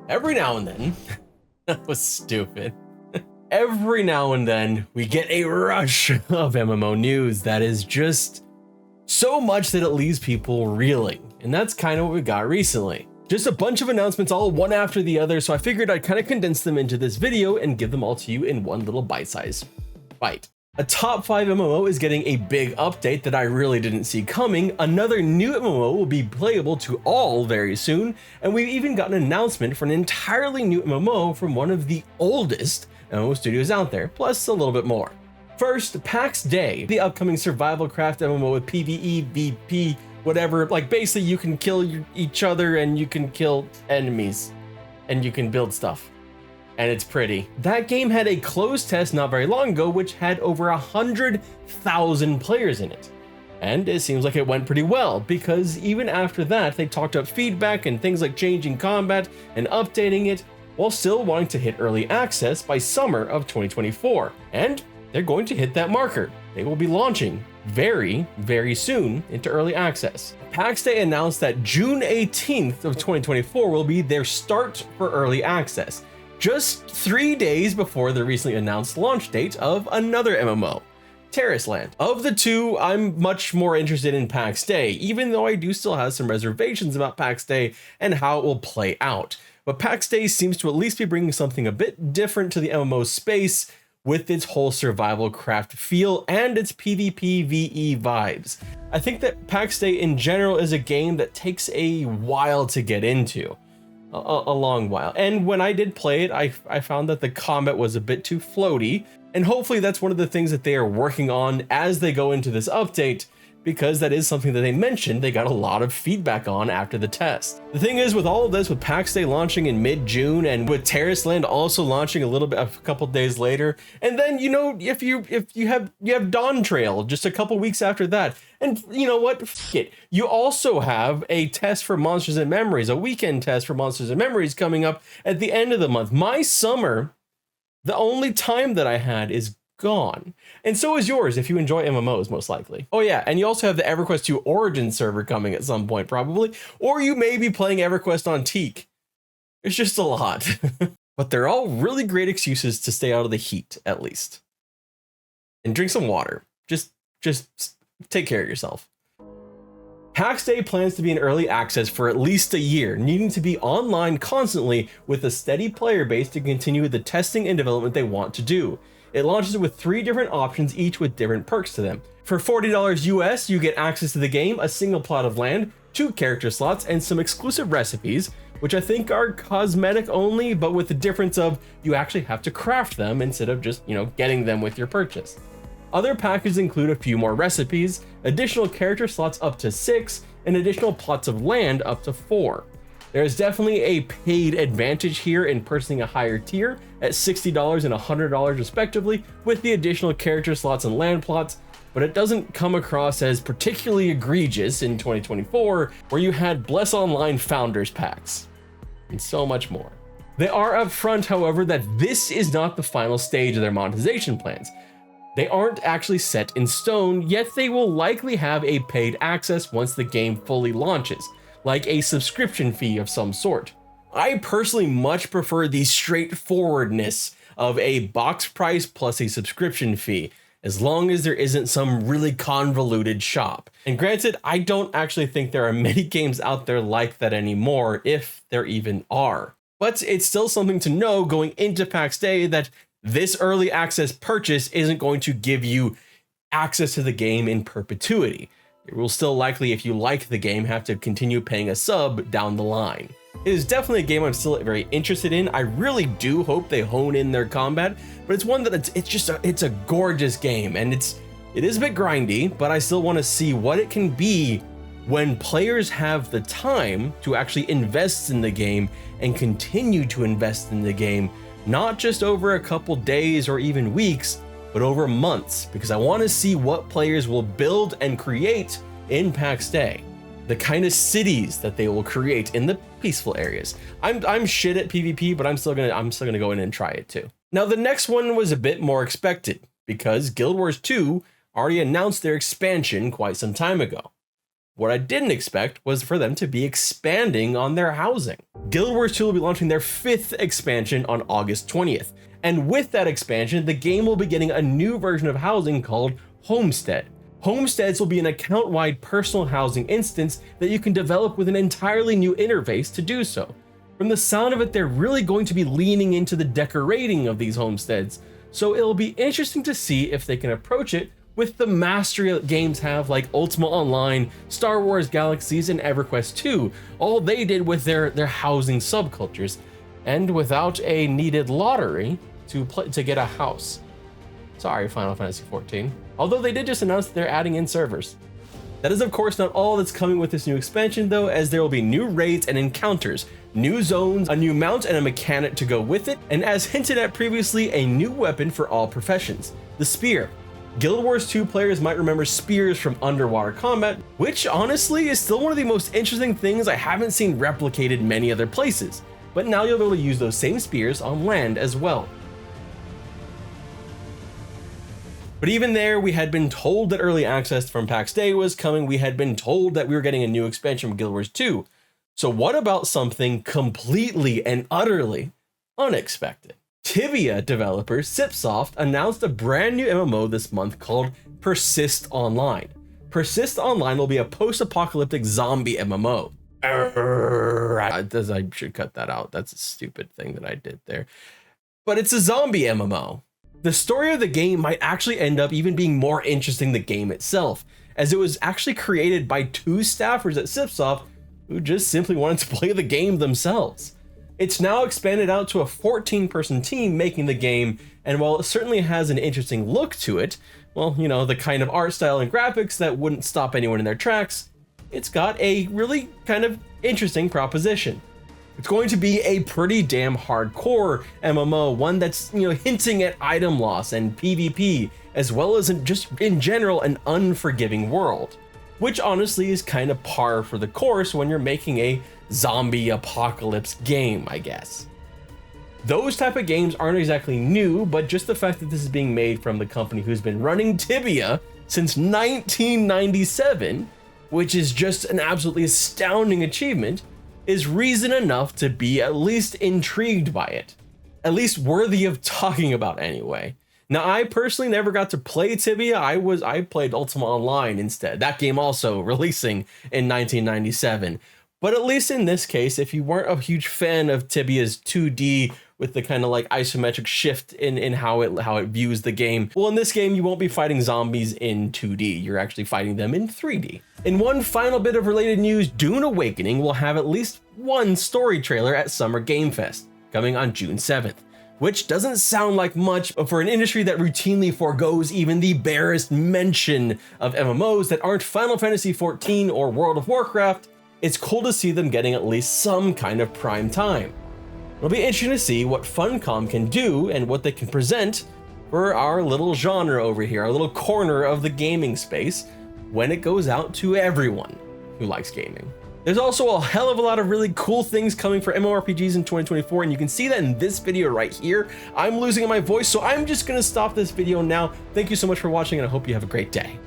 Every now and then, that was stupid. Every now and then, we get a rush of MMO news that is just so much that it leaves people reeling. And that's kind of what we got recently. Just a bunch of announcements all one after the other, so I figured I'd kind of condense them into this video and give them all to you in one little bite-sized bite. A top 5 MMO is getting a big update that I really didn't see coming. Another new MMO will be playable to all very soon, and we've even got an announcement for an entirely new MMO from one of the oldest MMO studios out there, plus a little bit more. First, Pax Dei, the upcoming survival craft MMO with PvE, VP, whatever. Like basically you can kill each other and you can kill enemies and you can build stuff. And it's pretty. That game had a closed test not very long ago, which had over 100,000 players in it. And it seems like it went pretty well, because even after that, they talked up feedback and things like changing combat and updating it, while still wanting to hit early access by summer of 2024. And they're going to hit that marker. They will be launching very, very soon into early access. Pax Dei announced that June 18th of 2024 will be their start for early access, just 3 days before the recently announced launch date of another MMO, Terrasland. Of the two, I'm much more interested in Pax Dei, even though I do still have some reservations about Pax Dei and how it will play out. But Pax Dei seems to at least be bringing something a bit different to the MMO space with its whole survival craft feel and its PvP VE vibes. I think that Pax Dei in general is a game that takes a while to get into. A long while. And when I did play it, I found that the combat was a bit too floaty. And hopefully that's one of the things that they are working on as they go into this update, because that is something that they mentioned they got a lot of feedback on after the test. The thing is, with all of this, with Pax Dei launching in mid-June and with Terrasland also launching a couple days later, and then if you have Dawn Trail just a couple weeks after that, and you know what, F it, you also have a test for Monsters and Memories, a weekend test for Monsters and Memories coming up at the end of the month. My summer, the only time that I had is gone. And so is yours if you enjoy MMOs, most likely. Oh yeah, and you also have the EverQuest 2 Origin server coming at some point probably, or you may be playing EverQuest on Teak. It's just a lot. But they're all really great excuses to stay out of the heat, at least. And drink some water. Just take care of yourself. Pax Dei plans to be in early access for at least a year, needing to be online constantly with a steady player base to continue the testing and development they want to do. It launches with 3 different options, each with different perks to them. For $40 US, you get access to the game, a single plot of land, 2 character slots, and some exclusive recipes, which I think are cosmetic only, but with the difference of you actually have to craft them instead of just, getting them with your purchase. Other packages include a few more recipes, additional character slots up to 6, and additional plots of land up to 4. There's definitely a paid advantage here in purchasing a higher tier at $60 and $100 respectively with the additional character slots and land plots, but it doesn't come across as particularly egregious in 2024 where you had Bless Online Founders Packs and so much more. They are upfront, however, that this is not the final stage of their monetization plans. They aren't actually set in stone, yet they will likely have a paid access once the game fully launches, like a subscription fee of some sort. I personally much prefer the straightforwardness of a box price plus a subscription fee, as long as there isn't some really convoluted shop. And granted, I don't actually think there are many games out there like that anymore, if there even are. But it's still something to know going into Pax Dei that this early access purchase isn't going to give you access to the game in perpetuity. It will still likely, if you like the game, have to continue paying a sub down the line. It is definitely a game I'm still very interested in. I really do hope they hone in their combat, but it's one that it's a gorgeous game, and it is a bit grindy, but I still want to see what it can be when players have the time to actually invest in the game and continue to invest in the game, not just over a couple days or even weeks, but over months, because I want to see what players will build and create in Pax Dei, the kind of cities that they will create in the peaceful areas. I'm shit at PvP, but I'm still gonna go in and try it too. Now the next one was a bit more expected, because Guild Wars 2 already announced their expansion quite some time ago. What I didn't expect was for them to be expanding on their housing. Guild Wars 2 will be launching their 5th expansion on August 20th. And with that expansion, the game will be getting a new version of housing called Homestead. Homesteads will be an account-wide personal housing instance that you can develop with an entirely new interface to do so. From the sound of it, they're really going to be leaning into the decorating of these homesteads, so it'll be interesting to see if they can approach it with the mastery that games have like Ultima Online, Star Wars Galaxies, and EverQuest 2, all they did with their housing subcultures, and without a needed lottery to get a house. Sorry, Final Fantasy XIV. Although they did just announce that they're adding in servers. That is of course not all that's coming with this new expansion though, as there will be new raids and encounters, new zones, a new mount and a mechanic to go with it, and as hinted at previously, a new weapon for all professions, the spear. Guild Wars 2 players might remember spears from underwater combat, which honestly is still one of the most interesting things I haven't seen replicated many other places, but now you'll be able to use those same spears on land as well. But even there, we had been told that early access from Pax Dei was coming, we had been told that we were getting a new expansion from Guild Wars 2. So what about something completely and utterly unexpected? Tibia developer Cipsoft announced a brand new MMO this month called Persist Online. Persist Online will be a post-apocalyptic zombie MMO. I should cut that out. That's a stupid thing that I did there. But it's a zombie MMO. The story of the game might actually end up even being more interesting than the game itself, as it was actually created by 2 staffers at Cipsoft who just simply wanted to play the game themselves. It's now expanded out to a 14-person team making the game, and while it certainly has an interesting look to it, well, you know, the kind of art style and graphics that wouldn't stop anyone in their tracks, it's got a really kind of interesting proposition. It's going to be a pretty damn hardcore MMO, one that's, you know, hinting at item loss and PvP, as well as just in general an unforgiving world, which honestly is kind of par for the course when you're making a zombie apocalypse game, I guess. Those type of games aren't exactly new, but just the fact that this is being made from the company who's been running Tibia since 1997, which is just an absolutely astounding achievement, is reason enough to be at least intrigued by it. At least worthy of talking about anyway. Now, I personally never got to play Tibia. I played Ultima Online instead. That game also releasing in 1997. But at least in this case, if you weren't a huge fan of Tibia's 2D with the kind of like isometric shift in how it views the game, well, in this game, you won't be fighting zombies in 2D. You're actually fighting them in 3D. In one final bit of related news, Dune Awakening will have at least one story trailer at Summer Game Fest, coming on June 7th. Which doesn't sound like much, but for an industry that routinely forgoes even the barest mention of MMOs that aren't Final Fantasy XIV or World of Warcraft, it's cool to see them getting at least some kind of prime time. It'll be interesting to see what Funcom can do and what they can present for our little genre over here, our little corner of the gaming space, when it goes out to everyone who likes gaming. There's also a hell of a lot of really cool things coming for MMORPGs in 2024, and you can see that in this video right here. I'm losing my voice, so I'm just gonna stop this video now. Thank you so much for watching, and I hope you have a great day.